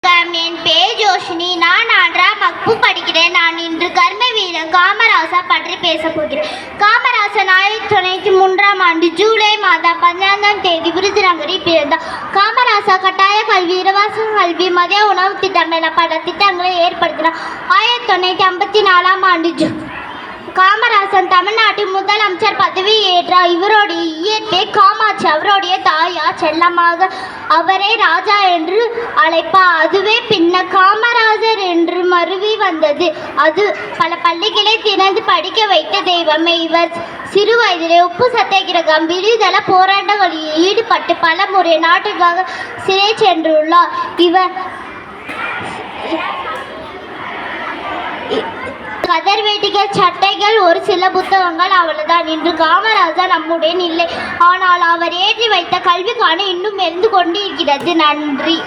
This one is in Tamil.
என் பேர் ஜோஷினி. நான் 4ஆம் வகுப்பு படிக்கிறேன். நான் இன்று கர்ம வீரர் காமராசா பற்றி பேசப் போகிறேன். காமராசர் 1903ஆம் ஆண்டு ஜூலை மாதம் 15ஆம் தேதி விருதுநகரில் பிறந்தார். காமராசா கட்டாய கல்வி, இலவச கல்வி, மதிய உணவு திட்டம் என பல திட்டங்களை ஏற்படுத்தினார். 1954ஆம் ஆண்டு காமராசன் தமிழ்நாட்டின் முதலமைச்சர் பதவி ஏற்றார். இவருடைய இயற்பே காமாட்சி. அவருடைய தாயார் செல்லமாக அவரை ராஜா என்று அழைப்பார். அதுவே பின்னர் காமராஜர் என்று மருவி வந்தது. அது பல பள்ளிகளை திறந்து படிக்க வைத்த தெய்வமே. இவர் சிறு வயதிலே உப்பு சத்தியாகிரகம், விடுதலை போராட்டங்களில் ஈடுபட்டு பல முறை நாட்டுக்காக சிறை சென்றுள்ளார். இவர் கதர் வேட்டிகள், சட்டைகள், ஒரு சில புத்தகங்கள், அவ்வளவுதான். இன்று காமராஜர் நம்முடன் இல்லை. ஆனால் அவர் ஏற்றி வைத்த கல்விக்கான இன்னும் மெருந்து கொண்டிருக்கிறது. நன்றி.